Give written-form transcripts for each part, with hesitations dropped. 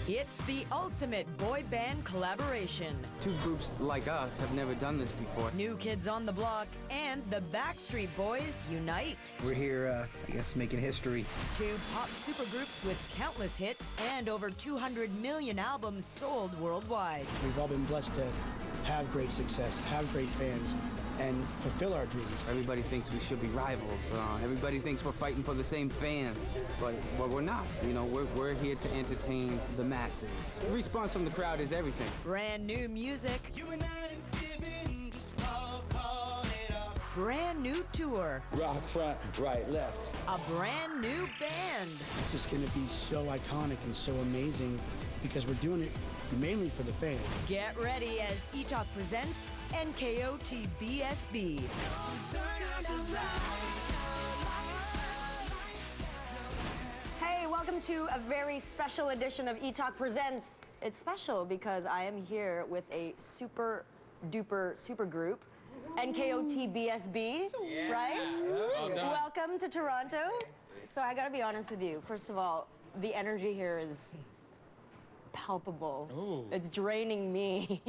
It's the ultimate boy band collaboration. Two groups like us have never done this before. New Kids on the Block and the Backstreet Boys unite. We're here, I guess, making history. Two pop supergroups with countless hits and over 200 million albums sold worldwide. We've all been blessed to have great success, have great fans, and fulfill our dreams. Everybody thinks we should be rivals. Everybody thinks we're fighting for the same fans, but we're not. You know, we're here to entertain the masses. The response from the crowd is everything. Brand new music. Brand new tour. Rock front, right, left. A brand new band. It's just going to be so iconic and so amazing because we're doing it mainly for the fans. Get ready as Etalk presents NKOTBSB. Hey, welcome to a very special edition of Etalk Presents. It's special because I am here with a super duper super group, NKOTBSB, right? Well done. Welcome to Toronto. So I gotta be honest with you. First of all, the energy here is palpable. Ooh. It's draining me.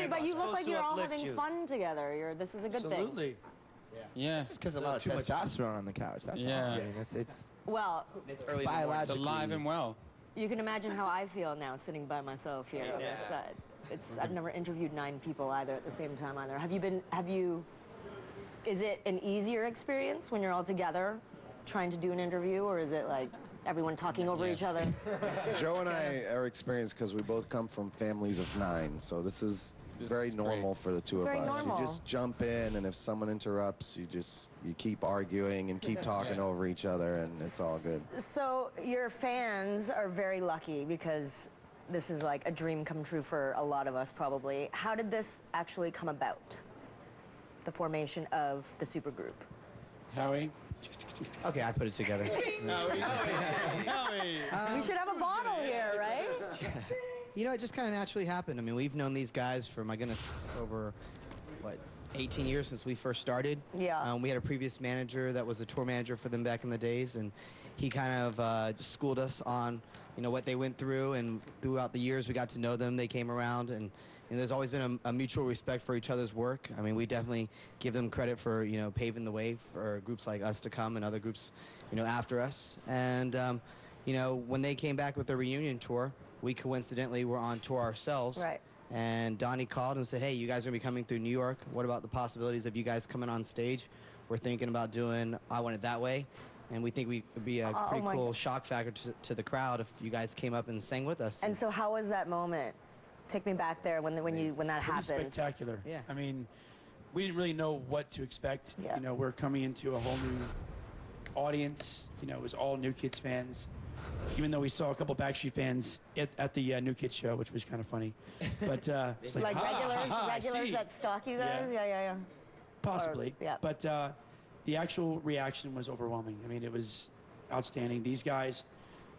But you look like you're all having fun together. This is a good thing. Absolutely. Yeah. It's because a lot of too much testosterone on the couch. That's all. Yeah. I mean, it's Well, biologically. It's alive and well. you can imagine how I feel now sitting by myself here on this side. I've never interviewed 9 people either at the same time either. Is it an easier experience when you're all together trying to do an interview, or is it like everyone talking over each other? Joe and I are experienced because we both come from families of 9, so this is very normal for the two of Very us. normal. You just jump in, and if someone interrupts, you keep arguing and keep talking over each other, and it's all good. So your fans are very lucky because this is like a dream come true for a lot of us probably. How did this actually come about? The formation of the supergroup. Howie? Okay, I put it together. We should have a bottle here, right? You know, it just kind of naturally happened. I mean, we've known these guys for, my goodness, over, 18 years since we first started. Yeah. We had a previous manager that was a tour manager for them back in the days, and he kind of just schooled us on, what they went through, and throughout the years we got to know them. They came around, and there's always been a mutual respect for each other's work. I mean, we definitely give them credit for, paving the way for groups like us to come and other groups, after us. And, when they came back with their reunion tour, we coincidentally were on tour ourselves. Right. And Donnie called and said, hey, you guys are going to be coming through New York. What about the possibilities of you guys coming on stage? We're thinking about doing I Want It That Way. And we think it would be a pretty cool shock factor to the crowd if you guys came up and sang with us. And so how was that moment? Take me back there when that Pretty happened. spectacular. Yeah. I mean, we didn't really know what to expect. Yeah. We're coming into a whole new audience. It was all New Kids fans. Even though we saw a couple Backstreet fans at the New Kids show, which was kind of funny. But it's Like I regulars see. that stalk you guys? Yeah. Possibly. yeah. But the actual reaction was overwhelming. I mean, it was outstanding. These guys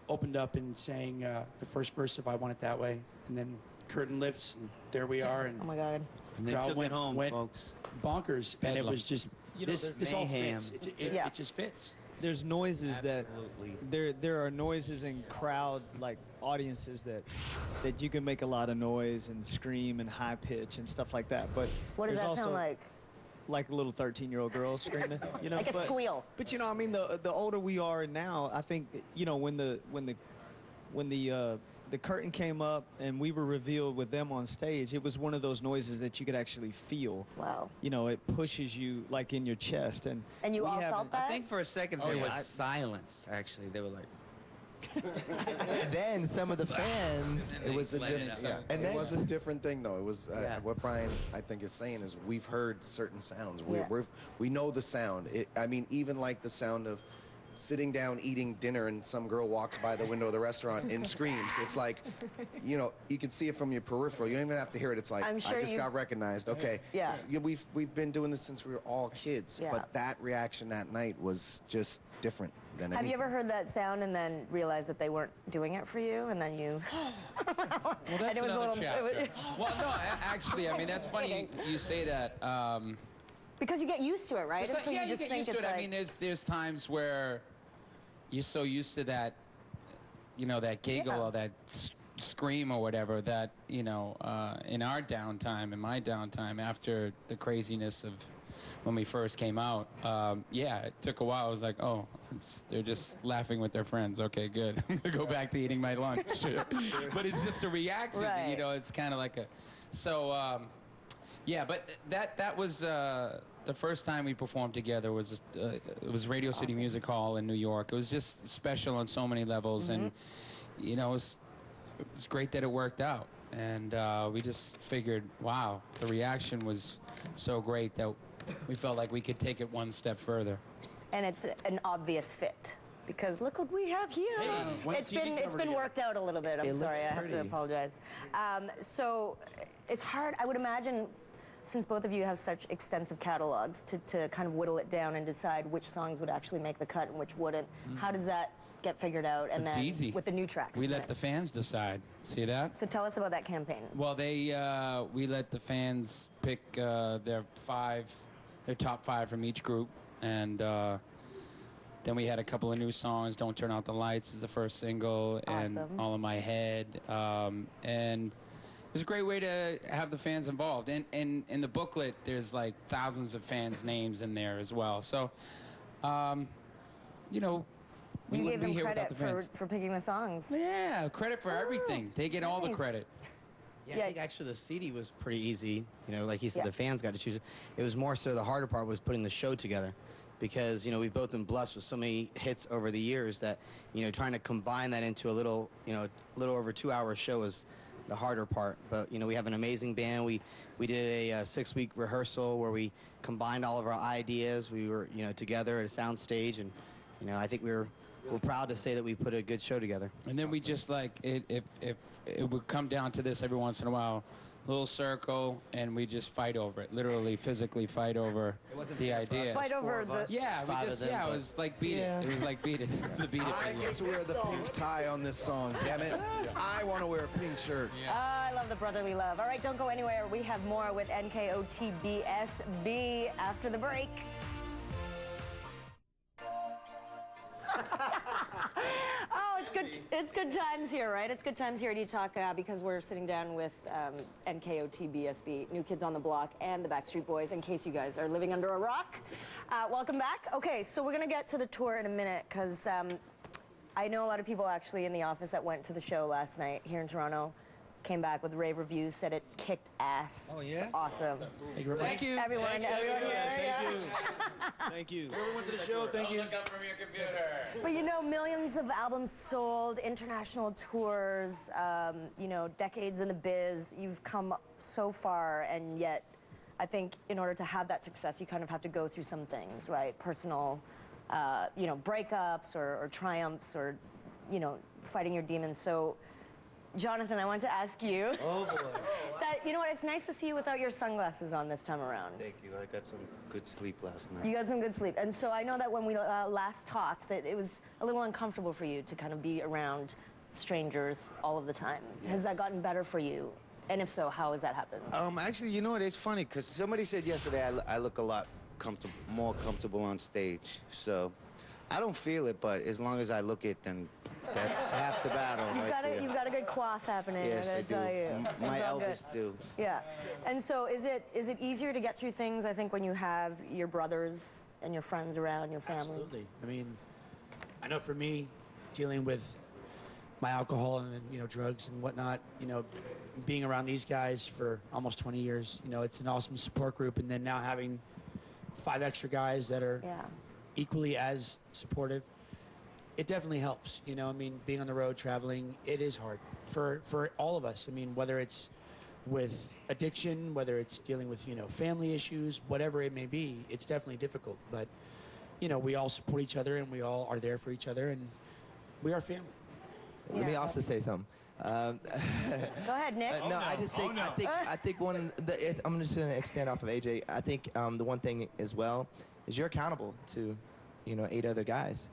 opened up and sang the first verse of I Want It That Way, and then curtain lifts, and there we are. And Oh my God. And they crowd took it home, went folks. bonkers, and it Bedlam. was just, this all fits. It just fits. There's noises that there are noises in crowd audiences that you can make a lot of noise and scream and high pitch and stuff like that. But What does there's that also sound like? like a little 13-year-old girl screaming, Like a squeal. But I mean, the older we are now, I think when the curtain came up and we were revealed with them on stage, it was one of those noises that you could actually feel. Wow. It pushes you like in your chest. And And you we all haven't- felt that? I think for a second there was silence, actually. They were like... And then some of the fans, And it then was a they let it different. out. Yeah, And it then was a different thing, though. It was what Brian, I think, is saying is we've heard certain sounds. We know the sound. I mean, even like the sound of sitting down eating dinner and some girl walks by the window of the restaurant and screams. It's like, you can see it from your peripheral. You don't even have to hear it. It's like, I'm sure I just got recognized. Okay. Yeah. We've been doing this since we were all kids. Yeah. But that reaction that night was just different than Have you anything. ever heard that sound and then realized that they weren't doing it for you, and then you? Well, that's another chapter. Well, no, actually, I mean, that's funny you say that. Because you get used to it, right? Just And so yeah, you just get think used to it's it. like, I mean, there's times where you're so used to that that giggle or that scream or whatever that, in our downtime, in my downtime, after the craziness of when we first came out, it took a while. I was like, oh, they're just laughing with their friends. Okay, good. I'm going to go back to eating my lunch. But it's just a reaction, right. It's kind of like a... So, but that was... the first time we performed together was it was Radio City Music Hall in New York. It was just special on so many levels, and it was great that it worked out. And we just figured, wow, the reaction was so great that we felt like we could take it one step further. And it's an obvious fit. Because look what we have here. Hey, it's been worked out a little bit. I'm sorry, I have to apologize. So it's hard, I would imagine, since both of you have such extensive catalogs, to kind of whittle it down and decide which songs would actually make the cut and which wouldn't. How does that get figured out? And it's then easy. With the new tracks. We let the fans decide. See that? So tell us about that campaign. Well, we let the fans pick their top 5 from each group, and then we had a couple of new songs. Don't Turn Out the Lights is the first single, and All in My Head, and it was a great way to have the fans involved. And in the booklet, there's like thousands of fans' names in there as well. So, we gave them here credit without the fans. for picking the songs. Yeah, credit for everything. They get all the credit. Yeah, I think actually the CD was pretty easy. Like he said, the fans got to choose it. It was more so the harder part was putting the show together. Because, we've both been blessed with so many hits over the years that, trying to combine that into a little over 2-hour show is the harder part. But, we have an amazing band. We did a 6-week rehearsal where we combined all of our ideas. We were, together at a sound stage. And, I think we're proud to say that we put a good show together. And then we just if it would come down to this every once in a while, little circle, and we just fight over it. Literally, physically fight over the idea. Fight over the... It was like beat it. It was like beat it. I get to wear the pink tie on this song, damn it. I want to wear a pink shirt. I love the brotherly love. All right, don't go anywhere. We have more with NKOTBSB after the break. Oh, it's good times here, right? It's good times here at Etalk because we're sitting down with NKOTBSB, New Kids on the Block, and the Backstreet Boys, in case you guys are living under a rock. Welcome back. Okay, so we're going to get to the tour in a minute because I know a lot of people actually in the office that went to the show last night here in Toronto. Came back with rave reviews, said it kicked ass. Oh, yeah? It's awesome. Thank you. Everyone, Thanks, everyone here. Thank you. Thank you. Everyone to the show, thank you. Look up from your computer. But millions of albums sold, international tours, decades in the biz. You've come so far, and yet I think in order to have that success, you kind of have to go through some things, right? Personal, breakups or triumphs or, fighting your demons. So, Jonathan, I want to ask you. Oh, boy. That, it's nice to see you without your sunglasses on this time around. Thank you. I got some good sleep last night. You got some good sleep. And so I know that when we last talked, that it was a little uncomfortable for you to kind of be around strangers all of the time. Yeah. Has that gotten better for you? And if so, how has that happened? Actually, it's funny, because somebody said yesterday I look a lot more comfortable on stage. So I don't feel it, but as long as I look it, then that's half the battle. You've got a good quaff happening. Yes, I do. Tell you. My Elvis do. Yeah. And so is it easier to get through things, I think, when you have your brothers and your friends around, your family? Absolutely. I mean, I know for me, dealing with my alcohol and drugs and whatnot, being around these guys for almost 20 years, it's an awesome support group, and then now having 5 extra guys that are equally as supportive. It definitely helps, being on the road, traveling, it is hard for all of us. I mean, whether it's with addiction, whether it's dealing with, family issues, whatever it may be, it's definitely difficult. But, we all support each other and we all are there for each other and we are family. Let me also say something. Go ahead, Nick. No, I just think, I think I'm just going to extend off of AJ. I think the one thing as well is you're accountable to, 8 other guys.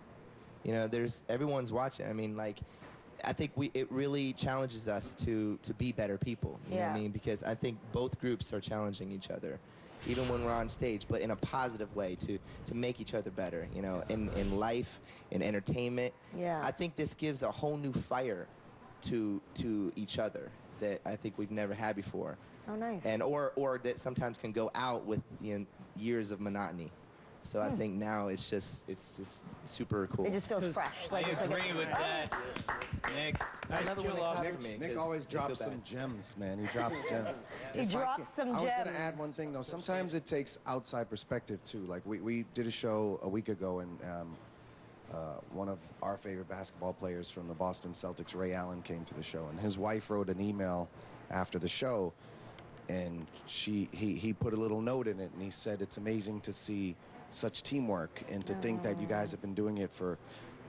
Everyone's watching. I mean, I think it really challenges us to be better people. You know what I mean? Because I think both groups are challenging each other. even when we're on stage, but in a positive way to make each other better, you know, in life, in entertainment. Yeah. I think this gives a whole new fire to each other that I think we've never had before. Oh, nice. And or that sometimes can go out with, you know, years of monotony. So I think now it's just super cool. It just feels fresh. I Like it's agree like with that. Nick. I love it when they compliment me, Nick 'cause always I feel drops bad. some gems, man. He drops gems. He If I drops can- some I was gems. gonna add one thing though. Sometimes it takes outside perspective too. Like we did a show a week ago, and one of our favorite basketball players from the Boston Celtics, Ray Allen, came to the show, and his wife wrote an email after the show, and he put a little note in it, and he said it's amazing to see such teamwork and to think that you guys have been doing it for,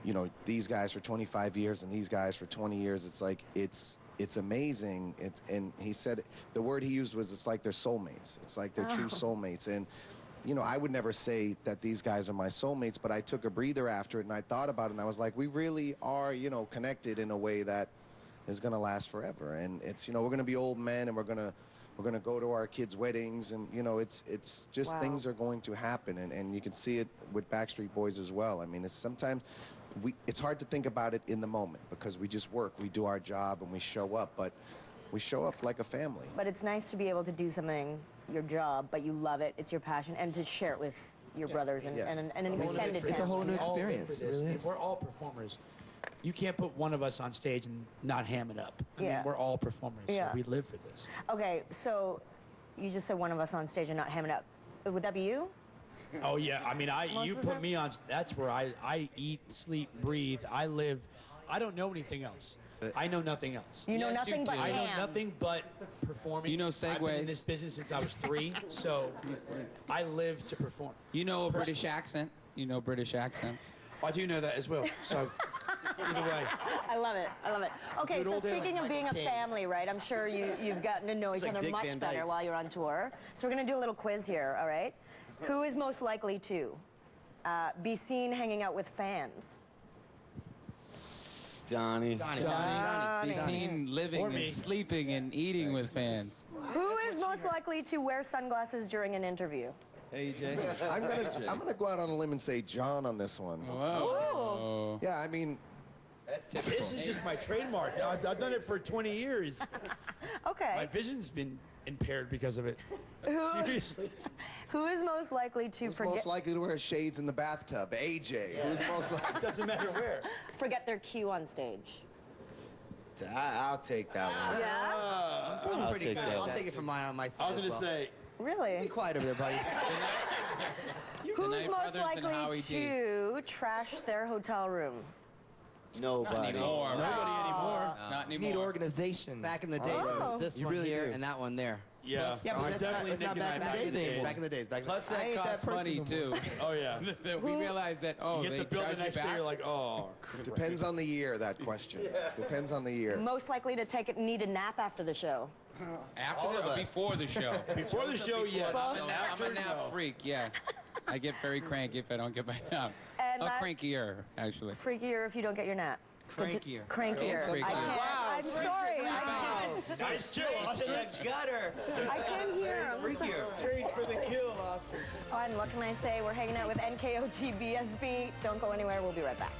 you know, these guys for 25 years and these guys for 20 years. It's like it's amazing. And he said the word he used was it's like they're soulmates. It's like they're true soulmates. And you know, I would never say that these guys are my soulmates, but I took a breather after it and I thought about it and I was like, we really are, you know, connected in a way that is going to last forever. And it's, you know, we're going to be old men and we're going to go to our kids' weddings, and you know, it's just Wow. things are going to happen, and you can see it with Backstreet Boys as well. I mean, it's sometimes it's hard to think about it in the moment because we just work, we do our job, and we show up, but we show up like a family. But it's nice to be able to do something, your job, but you love it, it's your passion, and to share it with your brothers and, Yes. and an extended It's a whole family. new We all live experience. for It this. really is. We're all performers. You can't put one of us on stage and not ham it up. I Yeah. mean, we're all performers, Yeah. so we live for this. Okay, so you just said one of us on stage and not hamming up. Would that be you? Oh yeah, I mean, Most you of the put time? me on. That's where I eat, sleep, breathe. I live. I don't know anything else. I know nothing else. You know Yes, you nothing but do. I know ham. nothing but performing. You know I've been in segues. this business since I was 3, so I live to perform. You know a British accent. You know British accents. I do know that as well. So either way, I love it. I love it. Okay, Do it so all day speaking like of being a Michael Caine. family, right? I'm sure you've gotten to know each like other Dick much Van better Dyke. while you're on tour. So we're gonna do a little quiz here, all right? Who is most likely to be seen hanging out with fans? Donnie. Be seen living Or and me. sleeping and eating with fans. Who is most likely to wear sunglasses during an interview? Hey, Jay. I'm gonna go out on a limb and say John on this one. Whoa. Yeah, I mean, this is just my trademark. I've done it for 20 years. My Okay. vision's been impaired because of it. Seriously. Who is most likely to who's most likely to wear shades in the bathtub? AJ. Who's most likely? Doesn't matter where. forget their cue on stage? I'll take that one. Yeah? I'll Pretty take good. that I'll one. take it from mine on my side. I was as gonna well. say, Really? Be quiet over there, buddy. Who's Knight most Brothers and Howie likely D. to trash their hotel room? Nobody. Not anymore. nobody anymore. Not You anymore. need organization. Back in the days, it was this You one really here do. and that one there. Yeah. Yeah, but It's definitely that's not Nick and I back in the days. Back in the days. Back in the Plus I that ain't that costs person money no too. Oh yeah. That we realized that You they get the bill charge the next you day. back. You're like, oh. Depends on the year. That question. Depends on the year. Most likely to need a nap after the show? After the, before the show. Before the show, yes. I'm a nap no. freak. Yeah, I get very cranky if I don't get my nap. And that- Crankier actually. Freakier if you don't get your nap. Crankier. Crankier. Freakier. I can't. I'm sorry. Nice kill, Ostrich. gutter. I can't hear him. Straight for the kill, Ostrich. Fun. What can I say? We're hanging out with NKOTBSB. Don't go anywhere. We'll be right back.